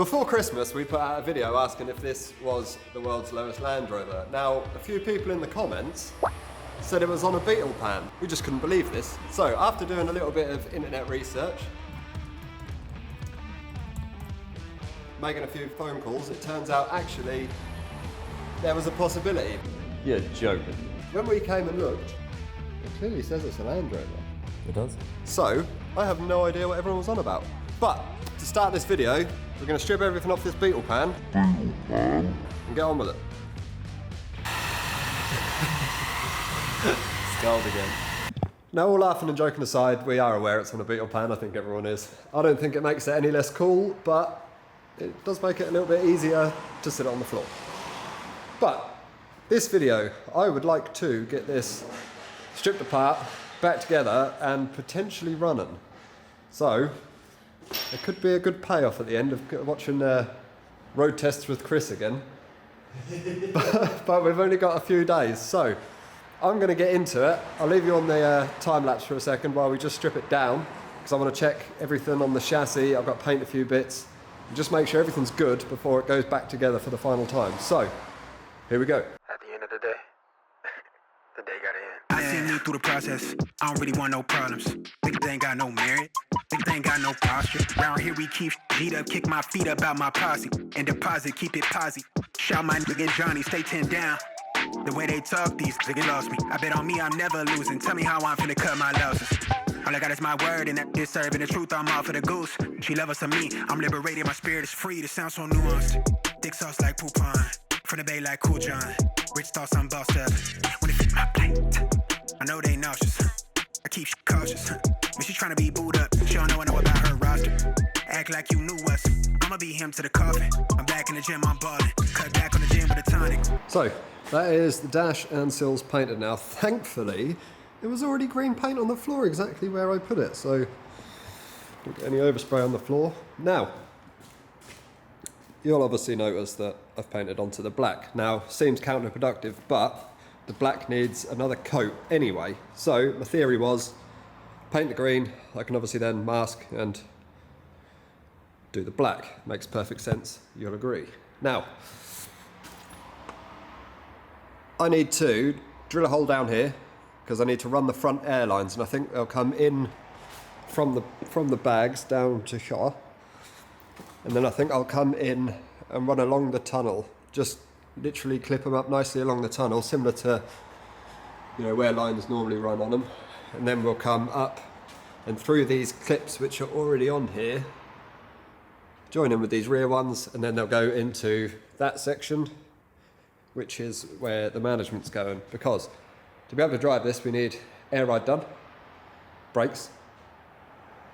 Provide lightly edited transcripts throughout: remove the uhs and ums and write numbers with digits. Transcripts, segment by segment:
Before Christmas, we put out a video asking if this was the world's lowest Land Rover. Now, a few people in the comments said it was on a beetle pan. We just couldn't believe this. So, after doing a little bit of internet research, making a few phone calls, it turns out actually there was a possibility. You're joking. When we came and looked, it clearly says it's a Land Rover. It does. So, I have no idea what everyone was on about. But, to start this video, we're going to strip everything off this beetle pan and get on with it. Scold again. Now, all laughing and joking aside, we are aware it's on a beetle pan. I think everyone is. I don't think it makes it any less cool, but it does make it a little bit easier to sit on the floor. But this video, I would like to get this stripped apart, back together, and potentially running. So, it could be a good payoff at the end of watching road tests with Chris again. but we've only got a few days, so I'm going to get into it. I'll leave you on the time lapse for a second while we just strip it down, because I want to check everything on the chassis. I've got to paint a few bits and just make sure everything's good before it goes back together for the final time. So, here we go. At the end of the day, the day got to end. I seen me through the process. I don't really want no problems. Think they ain't got no merit. Think they ain't got no posture. Round here we keep beat up, kick my feet up out my posse, and deposit, keep it posy. Shout my nigga Johnny, stay 10 down. The way they talk, these niggas lost me. I bet on me, I'm never losing. Tell me how I'm finna cut my losses. All I got is my word, and that is serving the truth. I'm off for the goose. She love us to me. I'm liberated, my spirit is free. This sounds so nuanced. Thick sauce like Poupon. From the bay like Cool John. Rich thoughts, I'm bossed up. When it fit my plate, I know they nauseous. I keep cautious. But she tryna be booed up. She don't know about her roster. Act like you knew us. I'ma be him to the coffin. I'm back in the gym, I'm ballin'. Cut back on the gym with a tonic. So, that is the dash and sills painted now. Thankfully, there was already green paint on the floor exactly where I put it, so don't get any overspray on the floor. Now, you'll obviously notice that I've painted onto the black. Now, seems counterproductive, but the black needs another coat anyway. So, my theory was, paint the green, I can obviously then mask and do the black. Makes perfect sense, you'll agree. Now, I need to drill a hole down here because I need to run the front air lines, and I think they'll come in from the bags down to here, and then I think I'll come in and run along the tunnel, just literally clip them up nicely along the tunnel, similar to, you know, where lines normally run on them, and then we'll come up and through these clips which are already on here, join in with these rear ones, and then they'll go into that section, which is where the management's going. Because to be able to drive this, we need air ride done, brakes,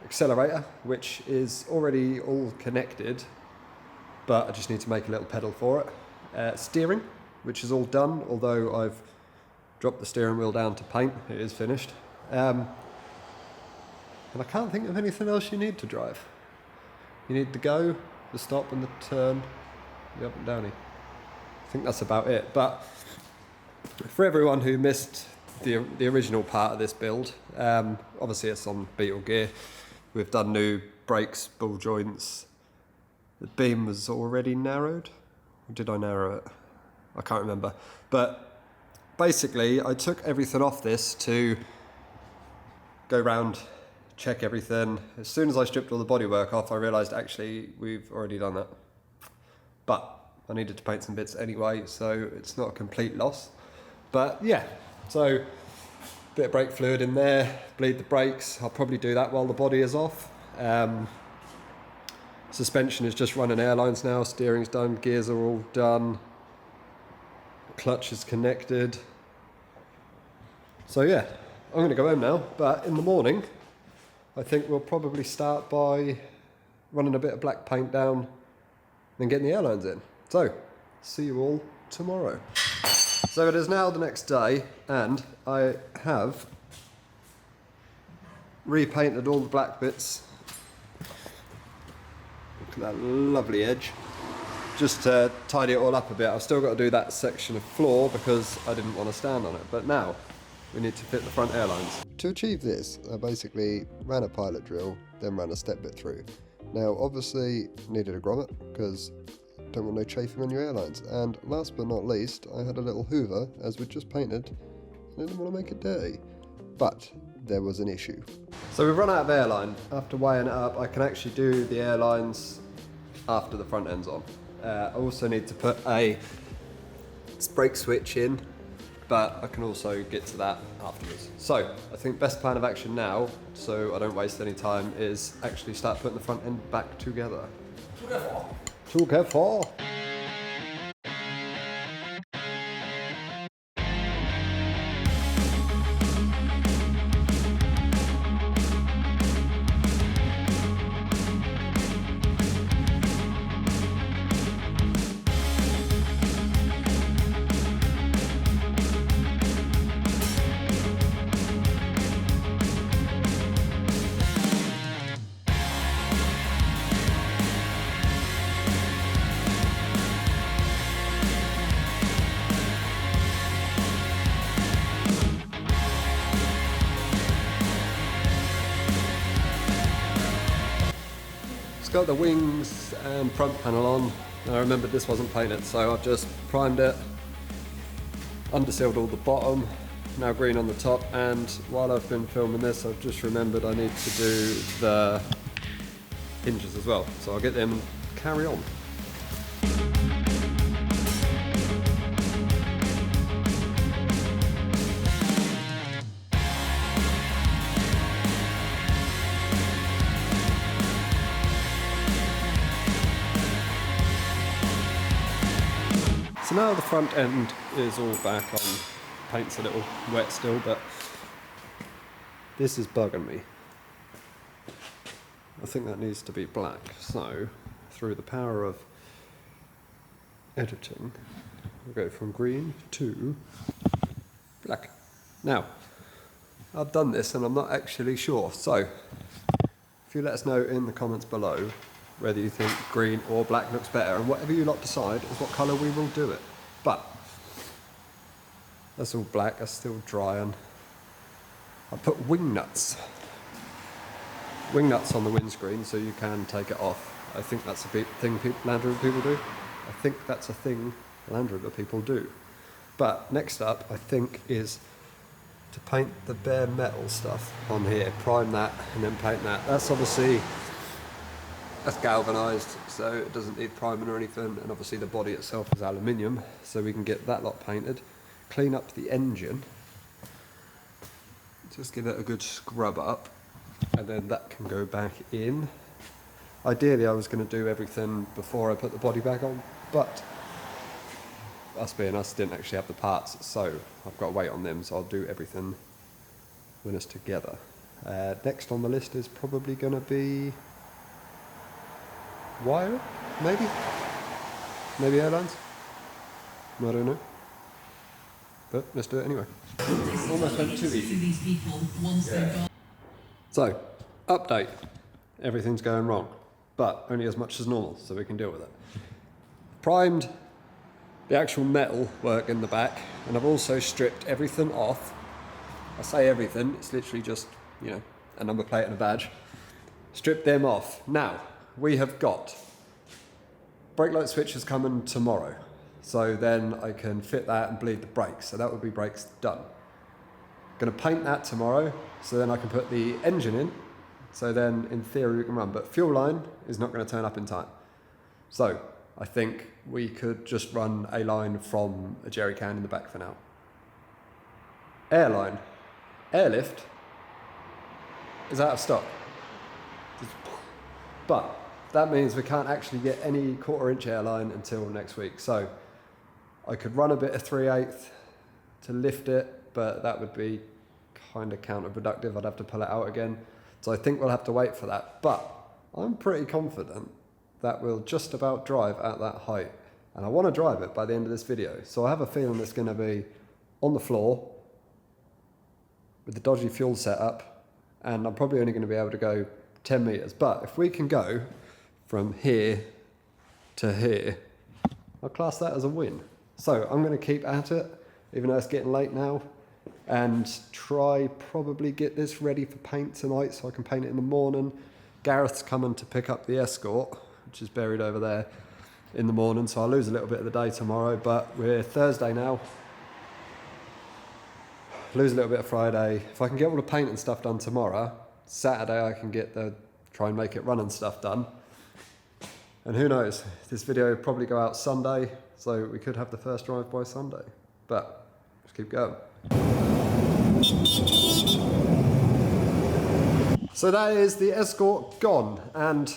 accelerator, which is already all connected, but I just need to make a little pedal for it. Steering, which is all done, although I've dropped the steering wheel down to paint, it is finished. And I can't think of anything else you need to drive. You need the go, the stop and the turn, the up and downy. I think that's about it. But for everyone who missed the original part of this build, obviously it's on Beetle gear. We've done new brakes, ball joints. The beam was already narrowed. Or did I narrow it? I can't remember. But basically, I took everything off this to go round, check everything. As soon as I stripped all the bodywork off, I realised actually we've already done that. But I needed to paint some bits anyway, so it's not a complete loss. But yeah, so bit of brake fluid in there, bleed the brakes. I'll probably do that while the body is off. Suspension is just running airlines now, steering's done, gears are all done, clutch is connected. So yeah, I'm gonna go home now, but in the morning, I think we'll probably start by running a bit of black paint down, then getting the airlines in. So, see you all tomorrow. So it is now the next day, and I have repainted all the black bits. Look at that lovely edge. Just to tidy it all up a bit. I've still got to do that section of floor because I didn't want to stand on it, but now we need to fit the front airlines. To achieve this, I basically ran a pilot drill, then ran a step bit through. Now, obviously, needed a grommet because don't want no chafing on your airlines. And last but not least, I had a little Hoover, as we just painted, and I didn't want to make it dirty. But there was an issue. So we've run out of airline. After weighing it up, I can actually do the airlines after the front end's on. I also need to put a brake switch in, but I can also get to that afterwards. So I think best plan of action now, so I don't waste any time, is actually start putting the front end back together. Too careful. It's got the wings and front panel on. I remembered this wasn't painted, so I've just primed it, undersealed all the bottom, now green on the top, and while I've been filming this, I've just remembered I need to do the hinges as well. So I'll get them and carry on. So now the front end is all back on, paint's a little wet still, but this is bugging me. I think that needs to be black, so through the power of editing, we'll go from green to black. Now, I've done this and I'm not actually sure, so if you let us know in the comments below whether you think green or black looks better, and whatever you lot decide is what colour we will do it. But that's all black, that's still dry, and I put wing nuts on the windscreen so you can take it off. I think that's a big thing Land Rover people do. I think that's a thing Land Rover people do. But next up, I think, is to paint the bare metal stuff on here, prime that and then paint that. That's obviously, that's galvanised, so it doesn't need priming or anything, and obviously the body itself is aluminium, so we can get that lot painted, clean up the engine, just give it a good scrub up, and then that can go back in. Ideally I was going to do everything before I put the body back on, but us being us, didn't actually have the parts, so I've got to wait on them, so I'll do everything when it's together. Next on the list is probably going to be wire, maybe airlines, I don't know, but let's do it anyway. Almost went too easy. Yeah. So, update, everything's going wrong, but only as much as normal, so we can deal with it. Primed the actual metal work in the back, and I've also stripped everything off. I say everything, it's literally just, you know, a number plate and a badge. Stripped them off. Now, we have got brake light switches coming tomorrow, so then I can fit that and bleed the brakes, so that would be brakes done. Going to paint that tomorrow, so then I can put the engine in, so then in theory we can run, but fuel line is not going to turn up in time. So I think we could just run a line from a jerry can in the back for now. Airline, airlift is out of stock, but that means we can't actually get any 1/4 inch airline until next week. So I could run a bit of 3/8 to lift it, but that would be kind of counterproductive. I'd have to pull it out again. So I think we'll have to wait for that. But I'm pretty confident that we'll just about drive at that height. And I want to drive it by the end of this video. So I have a feeling it's going to be on the floor with the dodgy fuel setup, and I'm probably only going to be able to go 10 meters. But if we can go from here to here, I'll class that as a win. So I'm going to keep at it, even though it's getting late now, and try probably get this ready for paint tonight so I can paint it in the morning, Gareth's coming to pick up the Escort, which is buried over there, in the morning, so I'll lose a little bit of the day tomorrow, but we're Thursday now. Lose a little bit of Friday. If I can get all the paint and stuff done tomorrow, Saturday I can try and make it run and stuff done. And who knows, this video will probably go out Sunday, so we could have the first drive by Sunday. But, let's keep going. So that is the Escort gone, and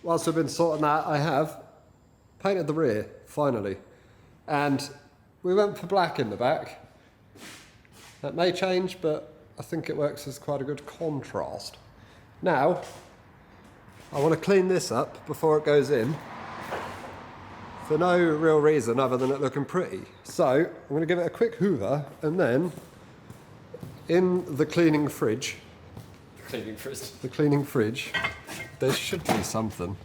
whilst we've been sorting that, I have painted the rear, finally. And we went for black in the back. That may change, but I think it works as quite a good contrast. Now, I want to clean this up before it goes in, for no real reason other than it looking pretty. So, I'm going to give it a quick hoover, and then, in the cleaning fridge, the cleaning fridge, there should be something.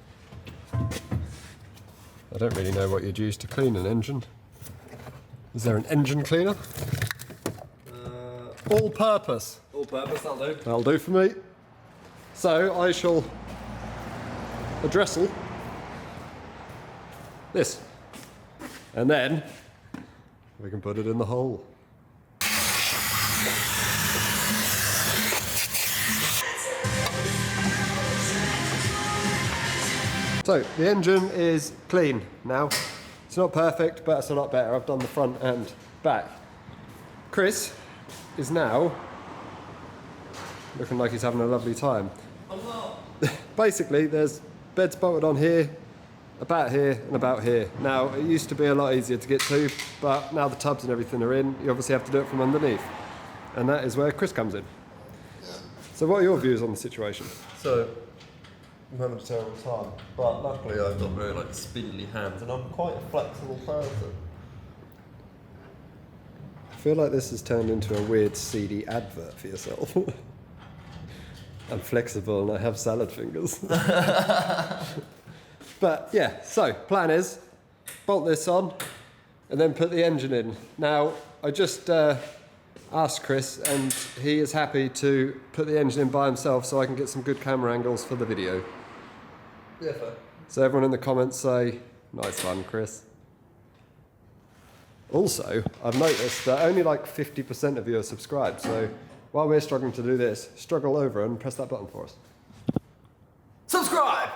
I don't really know what you'd use to clean an engine. Is there an engine cleaner? All purpose. All purpose, that'll do. That'll do for me. So I shall addressel this. And then we can put it in the hole. So the engine is clean now. It's not perfect, but it's a lot better. I've done the front and back. Chris is now looking like he's having a lovely time. Basically, there's beds bolted on here, about here, and about here. Now, it used to be a lot easier to get to, but now the tubs and everything are in, you obviously have to do it from underneath. And that is where Chris comes in. So what are your views on the situation? So, I'm having a terrible time, but luckily I've got very like spindly hands and I'm quite a flexible person. I feel like this has turned into a weird seedy advert for yourself. I'm flexible and I have salad fingers. But yeah, so plan is bolt this on and then put the engine in. Now I just asked Chris and he is happy to put the engine in by himself so I can get some good camera angles for the video. Yeah, fair. So everyone in the comments say, nice one, Chris. Also, I've noticed that only like 50% of you are subscribed, so while we're struggling to do this, struggle over and press that button for us. Subscribe!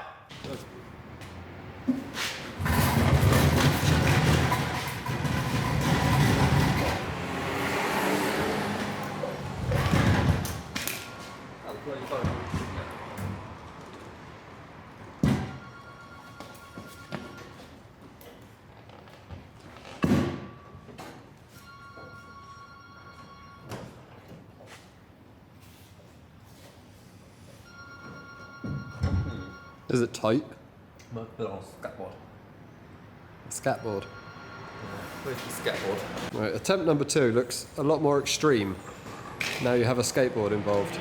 Is it tight? Might put it on a skateboard. A skateboard. Where's the skateboard? Right, attempt number 2 looks a lot more extreme. Now you have a skateboard involved.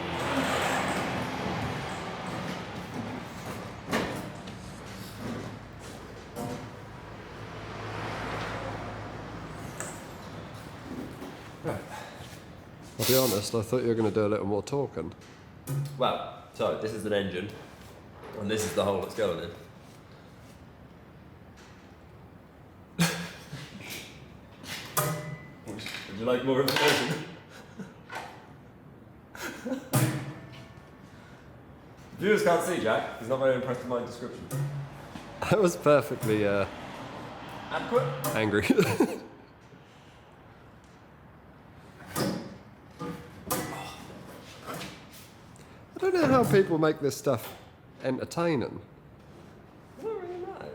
I'll be honest, I thought you were going to do a little more talking. Well, so this is an engine, and this is the hole it's going in. Would you like more information? Viewers can't see Jack, he's not very impressed with my description. I was perfectly Adequate? angry. I don't know how people make this stuff entertaining. I don't really know.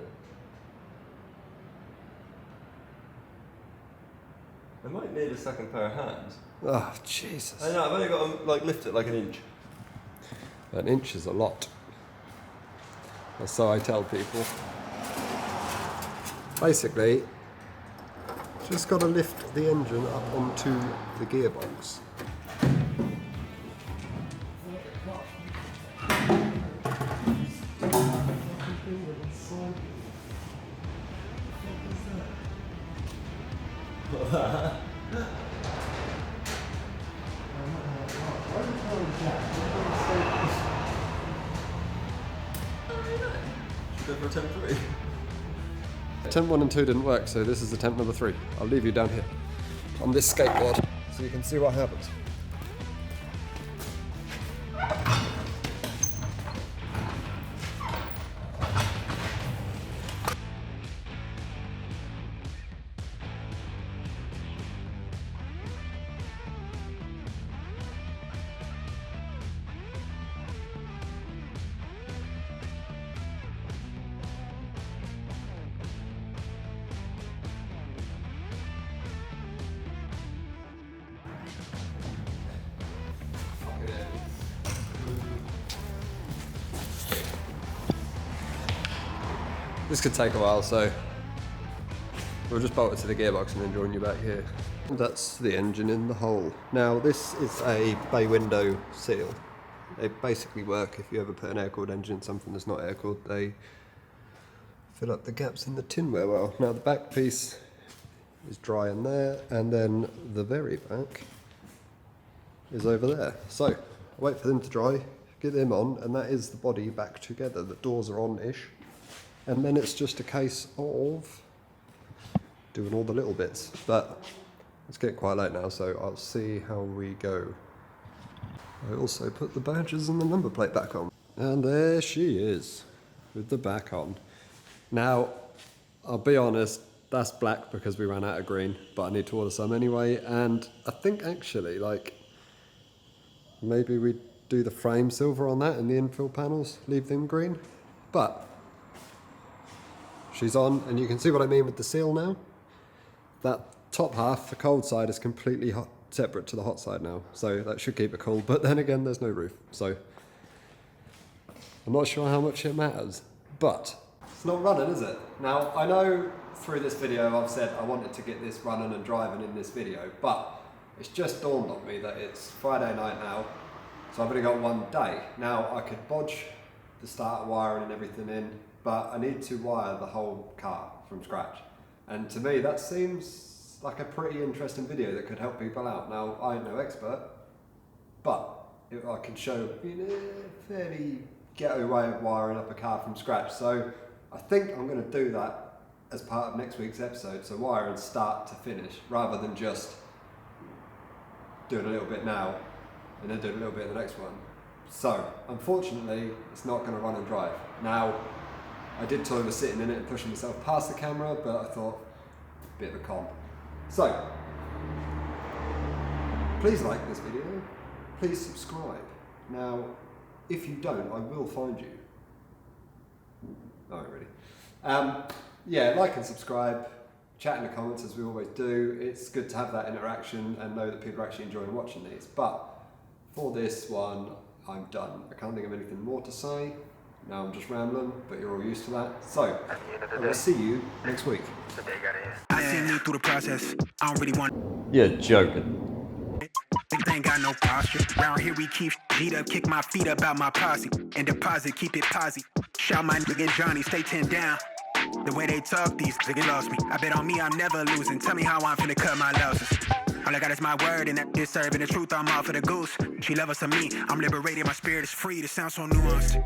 I might need a second pair of hands. Oh, Jesus. I know, I've only got to like lift it like an inch. An inch is a lot. Or so I tell people. Basically, just got to lift the engine up onto the gearbox. attempt 3. Attempt 1 and 2 didn't work, so this is attempt number 3. I'll leave you down here on this skateboard so you can see what happens. This could take a while, so we'll just bolt it to the gearbox and then join you back here. That's the engine in the hole. Now this is a bay window seal. They basically work if you ever put an air-cooled engine in something that's not air-cooled. They fill up the gaps in the tinware well. Now the back piece is dry in there, and then the very back is over there. So I'll wait for them to dry, get them on, and that is the body back together. The doors are on-ish. And then it's just a case of doing all the little bits. But it's getting quite late now, so I'll see how we go. I also put the badges and the number plate back on. And there she is, with the back on. Now, I'll be honest, that's black because we ran out of green, but I need to order some anyway. And I think actually, like, maybe we do the frame silver on that and the infill panels, leave them green. But she's on, and you can see what I mean with the seal now. That top half, the cold side, is completely separate to the hot side now, so that should keep it cool, but then again, there's no roof, so I'm not sure how much it matters, but it's not running, is it? Now, I know through this video I've said I wanted to get this running and driving in this video, but it's just dawned on me that it's Friday night now, so I've only got one day. Now, I could bodge the starter wiring and everything in, but I need to wire the whole car from scratch. And to me, that seems like a pretty interesting video that could help people out. Now, I'm no expert, but if I can show a fairly ghetto way of wiring up a car from scratch. So I think I'm going to do that as part of next week's episode. So wiring start to finish, rather than just doing a little bit now and then doing a little bit in the next one. So, unfortunately, it's not going to run and drive. Now, I did toy with sitting in it and pushing myself past the camera, but I thought, a bit of a con. So, please like this video, please subscribe. Now, if you don't, I will find you. Not really. Yeah, like and subscribe, chat in the comments as we always do. It's good to have that interaction and know that people are actually enjoying watching these. But for this one, I'm done. I can't think of anything more to say. Now I'm just rambling, but you're all used to that. So, I will see you next week. I seen me through the process. I don't really want. You're joking. They ain't got no posture. Round here we keep beat up, kick my feet up out my posse, and deposit, keep it posy. Shout my nigga Johnny, stay 10 down. The way they talk, these niggas lost me. I bet on me, I'm never losing. Tell me how I'm finna cut my losses. All I got is my word, and that is serving the truth. I'm all for the goose. She love us or me. I'm liberated, my spirit is free. This sounds so nuanced.